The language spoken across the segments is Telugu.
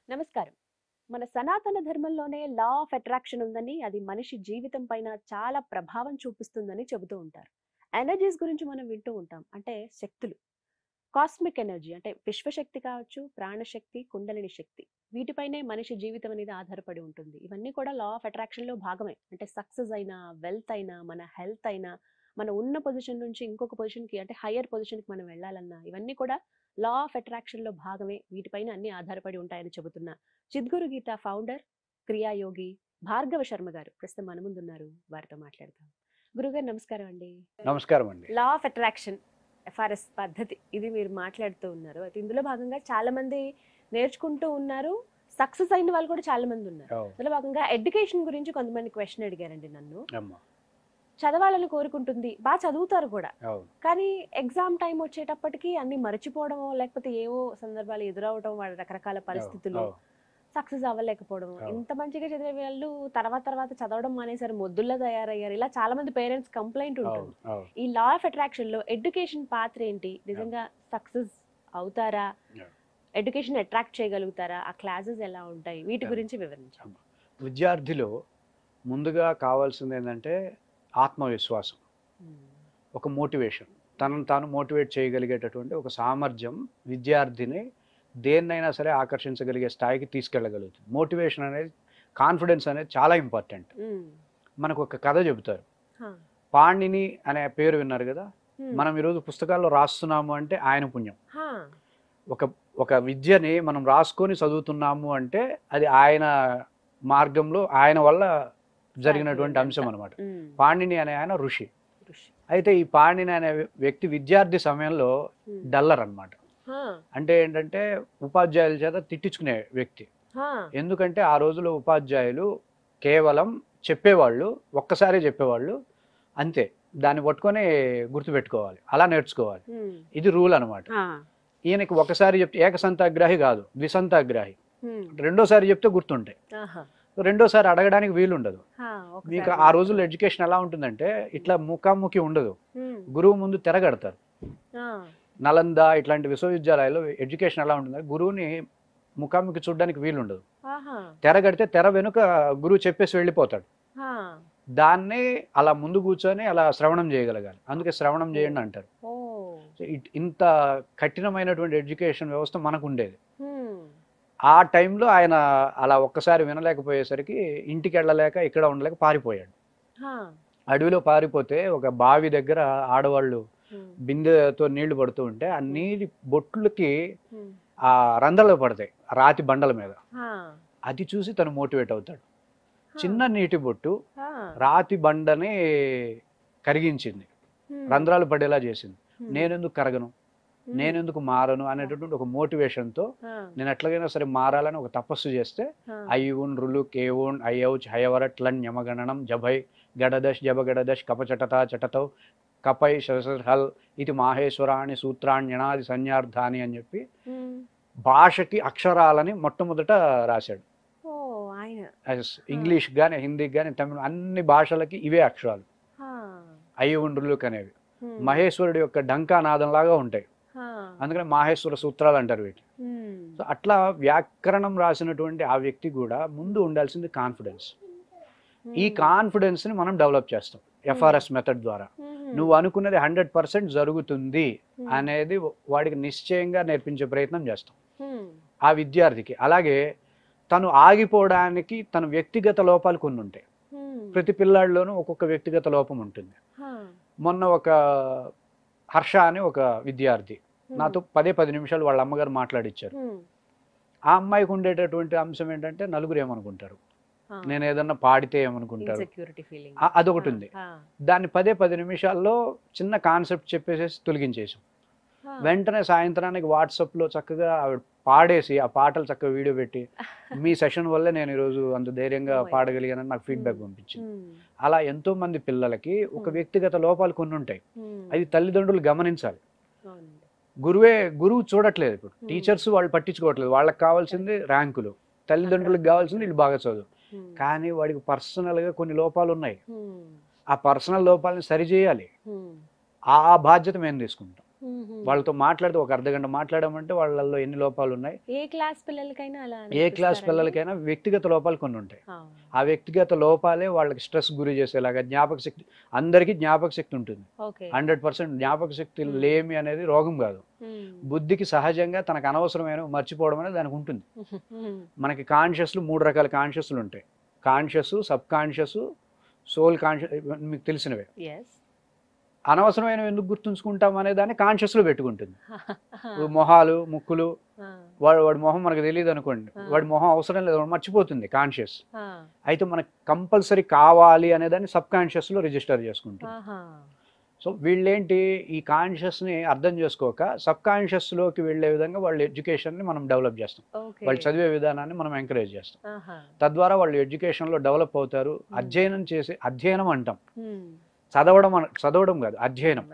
నమస్కారం. మన సనాతన ధర్మంలోనే లా ఆఫ్ అట్రాక్షన్ ఉందని, అది మనిషి జీవితం పైన చాలా ప్రభావం చూపిస్తుందని చెబుతూ ఉంటారు. ఎనర్జీస్ గురించి మనం వింటూ ఉంటాం. అంటే శక్తులు. కాస్మిక్ ఎనర్జీ అంటే విశ్వశక్తి కావచ్చు, ప్రాణశక్తి, కుండలిని శక్తి. వీటిపైనే మనిషి జీవితం అనేది ఆధారపడి ఉంటుంది. ఇవన్నీ కూడా లా ఆఫ్ అట్రాక్షన్‌లో భాగమే. అంటే సక్సెస్ అయినా, వెల్త్ అయినా, మన హెల్త్ అయినా, మనం ఉన్న పొజిషన్ నుంచి ఇంకొక పొజిషన్‌కి అంటే హైయర్ పొజిషన్‌కి మనం వెళ్ళాలన్నా, ఇవన్నీ కూడా లా ఆఫ్ అట్రాక్షన్‌లో భాగమే. వీటిపైన అన్నీ ఆధారపడి ఉంటాయని చెబుతున్న చిద్గురు గీత ఫౌండర్, క్రియాయోగి భార్గవ శర్మ గారు ప్రస్తుతం మన ముందున్నారు. వారితో మాట్లాడదాం. గురుగారు నమస్కారం అండి. నమస్కారం అండి. లా ఆఫ్ అట్రాక్షన్, ఎఫ్ఆర్ఎస్ పద్ధతి ఇది మీరు మాట్లాడుతూ ఉన్నారు. అయితే ఇందులో భాగంగా చాలా మంది నేర్చుకుంటూ ఉన్నారు. సక్సెస్ అయిన వాళ్ళు కూడా చాలా మంది ఉన్నారు. అవును. అందులో భాగంగా ఎడ్యుకేషన్ గురించి కొంతమంది క్వశ్చన్ అడిగారండి నన్ను. అమ్మ. చదవాలని కోరుకుంటుంది. చదువుతారు కూడా. అవును. కానీ ఎగ్జామ్ టైమ్ వచ్చేటప్పటికి అన్నీ మర్చిపోవడమో, లేకపోతే ఏవో సందర్భాలు ఎదురవ్వడం, వాళ్ళ రకరకాల అవును. పరిస్థితుల్లో అవును. సక్సెస్ అవ్వలేకపోవడం. అవును. ఇంత మంచిగా చదివే వాళ్ళు తర్వాత చదవడం మానేసారు. మొద్దుల్లా తయారయ్యారు. ఇలా చాలా మంది పేరెంట్స్ కంప్లెయింట్ అవును. ఉంటుంది. అవును. ఈ లా ఆఫ్ అట్రాక్షన్‌లో ఎడ్యుకేషన్ పాత్ర ఏంటి? అవును. నిజంగా సక్సెస్ అవుతారా? అవును. ఎడ్యుకేషన్ అట్రాక్ట్ చేయగలుగుతారా? ఆ క్లాసెస్ ఎలా ఉంటాయి? వీటి అవును. గురించి వివరించండి. అమ్మ. విద్యార్థిలో ముందుగా కావాల్సిందేందంటే ఆత్మవిశ్వాసం. హ్మ్. ఒక మోటివేషన్. తనను తాను మోటివేట్ చేయగలిగేటటువంటి ఒక సామర్థ్యం విద్యార్థిని దేన్నైనా సరే ఆకర్షించగలిగే స్థాయికి తీసుకెళ్ళగలుగుతుంది. మోటివేషన్ అనేది, కాన్ఫిడెన్స్ అనేది చాలా ఇంపార్టెంట్. హ్మ్. మనకు ఒక కథ చెబుతారు. హా! పాణిని అనే పేరు విన్నారు గదా! హ్మ్. మనం ఈరోజు పుస్తకాల్లో రాస్తున్నాము అంటే ఆయన పుణ్యం. హా! ఒక ఒక విద్యని మనం రాసుకొని చదువుతున్నాము అంటే అది ఆయన మార్గంలో ఆయన వల్ల జరిగినటువంటి అంశం సాధ్యమైందంతా. అనమాట. హ్మ్. పాణిని అనే ఆయన ఋషి. కృషి. అయితే ఈ పాణిని అనే వ్యక్తి విద్యార్థి సమయంలో హ్మ్. డల్లర్ అనమాట. హా! అంటే ఏంటంటే ఉపాధ్యాయుల చేత తిట్టించుకునే వ్యక్తి. హా! ఎందుకంటే ఆ రోజుల్లో ఉపాధ్యాయులు కేవలం చెప్పేవాళ్ళు, ఒక్కసారే చెప్పేవాళ్ళు. అంతే. దాన్ని పట్టుకొని గుర్తుపెట్టుకోవాలి. అలా నేర్చుకోవాలి. హ్మ్. ఇది రూల్ అనమాట. ఆ! ఈయనకి ఒకసారి చెప్తే ఏకసంతాగ్రాహి కాదు, ద్విసంతాగ్రాహి. హ్మ్. రెండోసారి చెప్తే గుర్తుంటాయి. ఆహా! రెండోసారి అడగడానికి వీలుండదు. ఆ! మీకు ఒకసారి ఆ మాత్రం. రోజుల్లో ఎడ్యుకేషన్ ఎలా ఉంటుందంటే ఇట్లా ముఖాముఖి ఉండదు. హ్మ్. గురువు ముందు తెరగడతారు. ఆ! నలంద ఇట్లాంటి విశ్వవిద్యాలయాల్లో ఎడ్యుకేషన్ ఎలా ఉంటుందంటే గురువుని ముఖాముఖి చూడడానికి వీలుండదు. ఆహా! తెరగడితే తెర వెనుక గురువు చెప్పేసి వెళ్ళిపోతాడు. ఆ! దాన్ని అలా ముందు కూర్చొని అలా శ్రవణం చేయగలగాలి. అందుకే శ్రవణం ఓహ్! చేయండి అంటారు. ఓహ్! సో ఇంత కఠినమైనటువంటి ఎడ్యుకేషన్ వ్యవస్థ మనకుండేది. హ్మ్. ఆ టైంలో ఆయన అలా ఒక్కసారి వినలేకపోయేసరికి ఇంటికెళ్ళలేక, ఇక్కడ ఉండలేక పారిపోయాడు. ఆ! అడవిలో పారిపోతే ఒక బావి దగ్గర ఆడవాళ్ళు హ్మ్. బిందెతో నీళ్లు పడుతూ ఉంటే, ఆ హ్మ్. నీటి బొట్లకి హ్మ్. ఆ రంధ్రాలు పడతాయి రాతి బండల మీద. ఆ! అది చూసి తను మోటివేట్ అవుతాడు. ఆ! చిన్న నీటి బొట్టు ఆ! రాతి బండని కరిగించింది. హ్మ్. రంధ్రాలు పడేలా చేసింది. హ్మ్. నేనెందుకు కరగను? హ్మ్. నేనెందుకు మారను? అబ్బా! అనేటటువంటి ఒక మోటివేషన్‌తో ఆ! నేను ఎట్లాగైనా సరే మారాలని ఒక తపస్సు చేస్తే ఆ! అయ్యూన్ రులుక్ ఏవోన్ అయ్యౌచ్ హయవరట్లన్ యమగణనం జభై గడదశ్ జబగడదశ్ కపచటతా చటతౌ కపై శసహల్ ఇది మాహేశ్వరాణి సూత్రాణ్యనాది సంజ్ఞార్థాని అని చెప్పి హ్మ్. భాషకి అక్షరాలని మొట్టమొదట రాశాడు. ఓహ్! ఆయన. ఆ! ఇంగ్లీష్ గాని, హిందీకి గాని, తమిళ్ అన్ని భాషలకి ఇవే అక్షరాలు. ఆ! అయ్యూన్ రులుక్ అనేవి. హ్మ్. మహేశ్వరుడి యొక్క డంకానాదంలాగా ఉంటాయి. ఆ! అందుకని మాహేశ్వర సూత్రాలు అంటారు వీటిని. హ్మ్. సో అట్లా వ్యాకరణం రాసినటువంటి ఆ వ్యక్తి కూడా ముందు ఉండాల్సింది కాన్ఫిడెన్స్. ఈ హ్మ్. కాన్ఫిడెన్స్‌ని మనం డెవలప్ చేస్తాం హ్మ్. ఎఫ్ఆర్ఎస్ మెథడ్ ద్వారా. హుహు. నువ్వు అనుకున్నది 100% జరుగుతుంది హ్మ్. అనేది వాడికి నిశ్చయంగా నేర్పించే ప్రయత్నం చేస్తాం హ్మ్. ఆ విద్యార్థికి. అలాగే తను ఆగిపోవడానికి తన వ్యక్తిగత లోపాలు కొన్ని ఉంటాయి. హ్మ్. ప్రతి పిల్లాడిలోనూ ఒక్కొక్క వ్యక్తిగత లోపం ఉంటుంది. ఆ! మొన్న ఒక హర్ష అని ఒక విద్యార్థి హ్మ్. నాతో 10 నిమిషాలు వాళ్ళ అమ్మగారు మాట్లాడిచ్చారు. హ్మ్. ఆ అమ్మాయికి ఉండేటటువంటి అంశం ఏంటంటే నలుగురు ఏమనుకుంటారు, ఆ! నేను ఏదన్నా పాడితే ఏమనుకుంటారు, ఇన్‌సెక్యూరిటీ ఫీలింగ్. ఆ! అదొకటి ఉంది. ఆ! దాన్ని 10 నిమిషాల్లో చిన్న కాన్సెప్ట్ చెప్పేసేసి తొలగించేసాం. ఆ! వెంటనే సాయంత్రానికి వాట్సాప్లో చక్కగా ఆవిడ పాడేసి ఆ పాటలు చక్కగా వీడియో పెట్టి మీ సెషన్ వల్లే నేను ఈరోజు అంత ధైర్యంగా ఓహ్ మై గాడ్! పాడగలిగానని నాకు హ్మ్. ఫీడ్‌బ్యాక్ పంపించింది. హ్మ్. అలా ఎంతోమంది పిల్లలకి ఒక హ్మ్. వ్యక్తిగత లోపాలు కొన్ని ఉంటాయి. హ్మ్. అది తల్లిదండ్రులు గమనించాలి. అవునండి. గురువు చూడట్లేదు ఇప్పుడు. హ్మ్. టీచర్స్ వాళ్ళు పట్టించుకోవట్లేదు. వాళ్ళకి కావాల్సింది కరెక్ట్. ర్యాంకులు. అక్కడ తల్లిదండ్రులకు కావాల్సింది మాత్రమే. వీళ్ళు బాగా చదువు. హ్మ్. కానీ వాడికి పర్సనల్‌గా కొన్ని లోపాలున్నాయి. హ్మ్. ఆ పర్సనల్ లోపాలని సరిజేయాలి. హ్మ్. ఆ బాధ్యత మేము తీసుకుంటాం. వాళ్ళతో మాట్లాడితే ఒక అర్ధగంట మాట్లాడమంటే వాళ్ళల్లో ఎన్ని లోపాలు ఉన్నాయి. ఏ క్లాస్ పిల్లలకైనా అలా ఏ క్లాస్ పిల్లలకైనా వ్యక్తిగత లోపాలు కొన్ని ఉంటాయి. ఆ వ్యక్తిగత లోపాలే వాళ్ళకి స్ట్రెస్ గురి చేసేలాగా. జ్ఞాపక శక్తి, అందరికీ జ్ఞాపక శక్తి ఉంటుంది. 100% జ్ఞాపక శక్తి లేమి అనేది రోగం కాదు. బుద్ధికి సహజంగా తనకు అనవసరమైన మర్చిపోవడం అనేది దానికి ఉంటుంది. మనకి కాన్షియస్లు 3 రకాల కాన్షియస్లు ఉంటాయి. Conscious, subconscious, soul conscious, మీకు తెలిసినవే. అనవసరమైనవి ఎందుకు గుర్తుంచుకుంటాం అనే దాన్ని కాన్షియస్లో పెట్టుకుంటుంది. మొహాలు, ముక్కులు, వాడి మొహం మనకు తెలియదు అనుకోండి, వాడి మొహం అవసరం లేదు, మర్చిపోతుంది కాన్షియస్. అయితే మనకు కంపల్సరీ కావాలి అనేదాన్ని సబ్ కాన్షియస్లో రిజిస్టర్ చేసుకుంటుంది. సో వీళ్ళేంటి, ఈ కాన్షియస్ని అర్థం చేసుకోక సబ్ కాన్షియస్లోకి వెళ్ళే విధంగా వాళ్ళ ఎడ్యుకేషన్ని మనం డెవలప్ చేస్తాం. వాళ్ళు చదివే విధానాన్ని మనం ఎంకరేజ్ చేస్తాం. తద్వారా వాళ్ళు ఎడ్యుకేషన్లో డెవలప్ అవుతారు. అధ్యయనం అంటాం, చదవడం కాదు, అధ్యయనం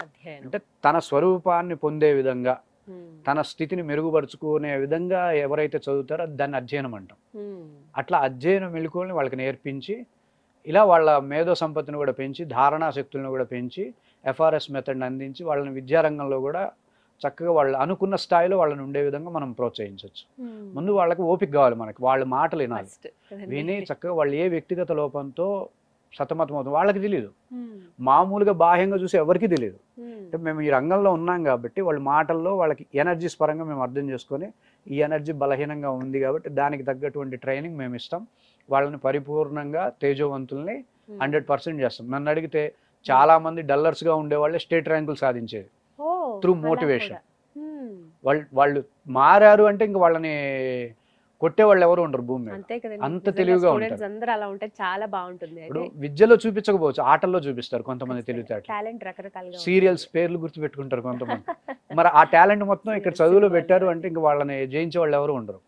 అంటే తన స్వరూపాన్ని పొందే విధంగా, తన స్థితిని మెరుగుపరుచుకునే విధంగా ఎవరైతే చదువుతారో దాన్ని అధ్యయనం అంటాం. అట్లా అధ్యయనం మెళుకువల్ని వాళ్ళకి నేర్పించి, ఇలా వాళ్ళ మేధో సంపత్తిని కూడా పెంచి, ధారణా శక్తులను కూడా పెంచి, FRS మెథడ్ని అందించి వాళ్ళని విద్యారంగంలో కూడా చక్కగా వాళ్ళు అనుకున్న స్థాయిలో వాళ్ళని ఉండే విధంగా మనం ప్రోత్సహించవచ్చు. ముందు వాళ్ళకి ఓపిక కావాలి, మనకి వాళ్ళ మాటలు వినాలి. విని చక్కగా వాళ్ళు ఏ వ్యక్తిగత లోపంతో సతమతం అవుతుంది వాళ్ళకి తెలియదు. మామూలుగా బాహ్యంగా చూసి ఎవరికి తెలియదు. అంటే మేము ఈ రంగంలో ఉన్నాం కాబట్టి వాళ్ళ మాటల్లో వాళ్ళకి ఎనర్జీస్ పరంగా మేము అర్థం చేసుకొని, ఈ ఎనర్జీ బలహీనంగా ఉంది కాబట్టి దానికి తగ్గటువంటి ట్రైనింగ్ మేము ఇస్తాం. వాళ్ళని పరిపూర్ణంగా తేజోవంతుల్ని 100% చేస్తాం. నన్ను అడిగితే చాలా మంది డల్లర్స్గా ఉండేవాళ్ళే స్టేట్ ర్యాంకులు సాధించేది త్రూ మోటివేషన్. వాళ్ళు మారారు అంటే ఇంక వాళ్ళని కొట్టేవాళ్ళు ఎవరు ఉండరు భూమి మీద. అంత తెలివిగా ఉంటారు. చాలా బాగుంటుంది. ఇప్పుడు విద్యలో చూపించకపోవచ్చు, ఆటల్లో చూపిస్తారు కొంతమంది తెలివితేటలు. సీరియల్స్ పేర్లు గుర్తు పెట్టుకుంటారు కొంతమంది. మరి ఆ టాలెంట్ మొత్తం ఇక్కడ చదువులో పెట్టారు అంటే ఇంక వాళ్ళని జయించే వాళ్ళు ఎవరు ఉండరు.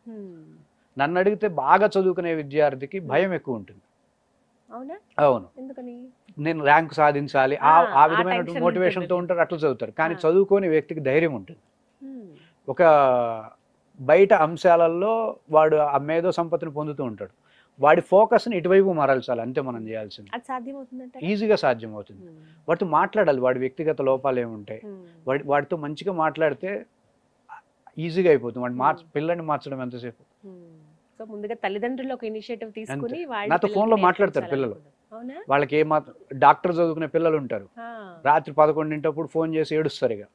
నన్ను అడిగితే బాగా చదువుకునే విద్యార్థికి భయం ఎక్కువ ఉంటుంది. అవును, నేను ర్యాంక్ సాధించాలి, ఆ విధమైన మోటివేషన్తో ఉంటారు, అట్లా చదువుతారు. కానీ చదువుకోని వ్యక్తికి ధైర్యం ఉంటుంది. ఒక బయట అంశాలలో వాడు ఆ మేధో సంపత్తిని పొందుతూ ఉంటాడు. వాడి ఫోకస్ని ఇటువైపు మరల్చాలి, అంతే మనం చేయాల్సింది. ఈజీగా సాధ్యం అవుతుంది. వాటితో మాట్లాడాలి, వాడి వ్యక్తిగత లోపాలు ఏముంటాయి, వాడితో మంచిగా మాట్లాడితే ఈజీగా అయిపోతుంది. వాడి పిల్లల్ని మార్చడం ఎంతసేపు. ముందుగా తల్లిదండ్రులు ఒక ఇనిషియేటివ్ తీసుకుని నాతో ఫోన్లో మాట్లాడతారు పిల్లలు. వాళ్ళకి డాక్టర్ చదువుకునే పిల్లలు ఉంటారు, రాత్రి 11 ఫోన్ చేసి ఏడుస్తారు. ఇక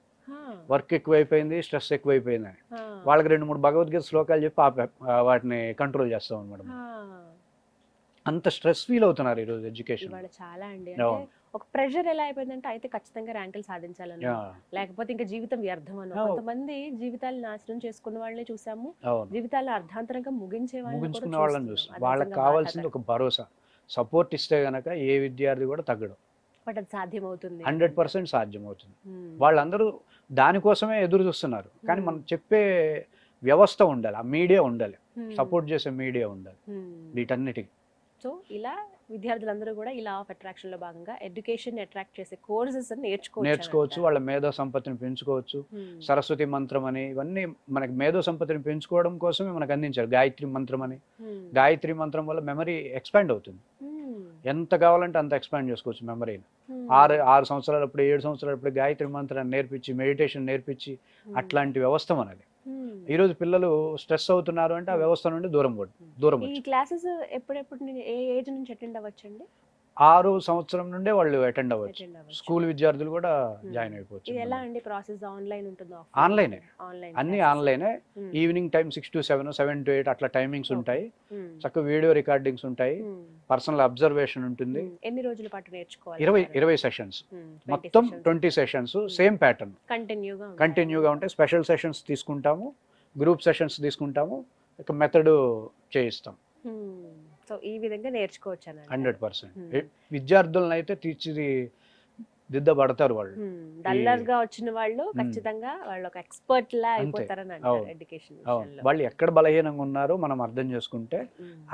వర్క్ ఎక్కువైపోయింది, స్ట్రెస్ ఎక్కువైపోయింది అని వాళ్ళకి 2-3 భగవద్గీత శ్లోకాలు చెప్పి వాటిని కంట్రోల్ చేస్తాం అనమాట. అంత స్ట్రెస్ ఫీల్ అవుతున్నారు ఈరోజు ఎడ్యుకేషన్. చాలా అండి. ఒక ప్రెషర్ ఎలా అయిపోయిందంటే అయితే ఖచ్చితంగా ర్యాంకులు సాధించాలని, లేకపోతే ఇంకా జీవితం వ్యర్థం అని. కొంతమంది జీవితాలు నాశనం చేసుకున్న వాళ్ళని చూసాము, జీవితాలు అర్ధాంతరంగా ముగించుకున్న వాళ్ళని చూస్తాం. వాళ్ళకి కావాల్సింది ఒక భరోసా, సపోర్ట్ ఇస్తే గనక ఏ విద్యార్థి కూడా తగ్గడం. బట్ అది సాధ్యమవుతుంది, 100% సాధ్యమవుతుంది. వాళ్ళందరూ దానికోసమే ఎదురు చూస్తున్నారు. కానీ మనం చెప్పే వ్యవస్థ ఉండాలి, ఆ మీడియా ఉండాలి, సపోర్ట్ చేసే మీడియా ఉండాలి వీటన్నిటికి. సో ఇలా విద్యార్థులందరూ కూడా ఈ లా ఆఫ్ అట్రాక్షన్ లో భాగంగా ఎడ్యుకేషన్ అట్రాక్ట్ చేసే కోర్సెస్ నేర్చుకోవచ్చు, వాళ్ళ మేధో సంపత్తిని పెంచుకోవచ్చు. సరస్వతి మంత్రం అని ఇవన్నీ మనకి మేధో సంపత్తిని పెంచుకోవడం కోసమే మనకు అందించారు. గాయత్రి మంత్రం అని, గాయత్రి మంత్రం వల్ల మెమరీ ఎక్స్పాండ్ అవుతుంది. ఎంత కావాలంటే అంత ఎక్స్పాండ్ చేసుకోవచ్చు మెమరీని. 6 సంవత్సరాలప్పుడు 7 సంవత్సరాలప్పుడు గాయత్రి మంత్రాన్ని నేర్పించి, మెడిటేషన్ నేర్పించి, అట్లాంటి వ్యవస్థ మనది. ఈ రోజు పిల్లలు స్ట్రెస్ అవుతున్నారు అంటే ఆ వ్యవస్థ నుండి దూరం. ఈ క్లాసెస్ ఎప్పుడెప్పుడు ఏ ఏజ్ నుంచి అటెండ్ అవ్వచ్చండి? 6 సంవత్సరం నుండే వాళ్ళు అటెండ్ అవ్వచ్చు. స్కూల్ విద్యార్థులు కూడా జాయిన్ అయిపోవచ్చు. ఎలా అండి ప్రాసెస్? ఆన్లైన్ ఉంటుందా? ఆన్లైనే, అన్ని ఆన్లైనే. ఈవినింగ్ టైం 6 to 7, 7 to 8 అట్లా టైమింగ్స్ ఉంటాయి. చక్కగా వీడియో రికార్డింగ్స్ ఉంటాయి, పర్సనల్ అబ్జర్వేషన్ ఉంటుంది. ఎన్ని రోజుల పాటు నేర్చుకోవాలి? 20 సెషన్స్, మొత్తం 20 సెషన్స్, సేమ్ ప్యాటర్న్ కంటిన్యూగా ఉంటాయి. స్పెషల్ సెషన్స్ తీసుకుంటాము, గ్రూప్ సెషన్స్ తీసుకుంటాము, ఇక మెథడ్ చేయిస్తాం. సో ఈ విధంగా నేర్చుకోవచ్చు. 100% విద్యార్థులను అయితే తీర్చిదిద్దబడతారు. వాళ్ళు డల్లర్ గా వచ్చిన వాళ్ళు ఖచ్చితంగా వాళ్ళు ఒక ఎక్స్పర్ట్ లా అయిపోతారని అంటారు ఎడ్యుకేషన్ విషయంలో. వాళ్ళు ఎక్కడ బలహీనంగా ఉన్నారో మనం అర్థం చేసుకుంటే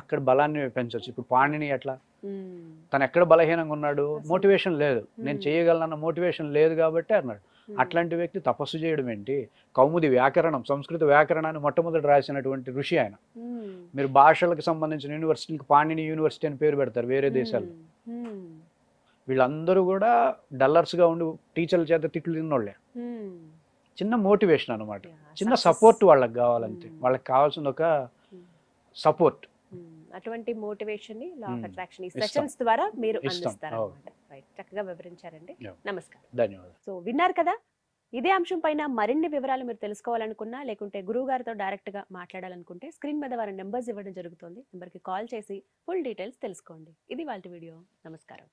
అక్కడ బలాన్ని పెంచవచ్చు. ఇప్పుడు పాణిని ఎట్లా, తను ఎక్కడ బలహీనంగా ఉన్నాడు, మోటివేషన్ లేదు, నేను చేయగలనన్న మోటివేషన్ లేదు కాబట్టి అన్నాడు. అట్లాంటి వ్యక్తి తపస్సు చేయడం ఏంటి? కౌముది వ్యాకరణం, సంస్కృత వ్యాకరణాన్ని మొట్టమొదటి రాసినటువంటి ఋషి ఆయన. మీరు భాషలకు సంబంధించిన యూనివర్సిటీకి పాణిని యూనివర్సిటీ అని పేరు పెడతారు వేరే దేశాల్లో. వీళ్ళందరూ కూడా డల్లర్స్గా ఉండి టీచర్ల చేత తిట్లు తిన్నోళ్ళే. చిన్న మోటివేషన్ అనమాట. Yeah, చిన్న success. సపోర్ట్ వాళ్ళకి కావాలంతే. వాళ్ళకి కావాల్సిన ఒక Hmm. సపోర్ట్ అటువంటి మోటివేషన్ ని లా ఆఫ్ అట్రాక్షన్ ఈ ఇస్తాం. సెషన్స్ ద్వారా మీరు ఇస్తాం. అందిస్తారు అన్నమాట. రైట్, చక్కగా వివరించారండి. Yeah. నమస్కారం. ధన్యవాదాలు. సో విన్నారు కదా, ఇదే అంశం పైన మరిన్ని వివరాలు మీరు తెలుసుకోవాలనుకున్నా లేకుంటే గురువు గారితో డైరెక్ట్ గా మాట్లాడాలనుకుంటే స్క్రీన్ మీద వారి నెంబర్స్ ఇవ్వడం జరుగుతుంది. నెంబర్కి కాల్ చేసి ఫుల్ డీటెయిల్స్ తెలుసుకోండి. ఇది వాళ్ళ వీడియో. నమస్కారం.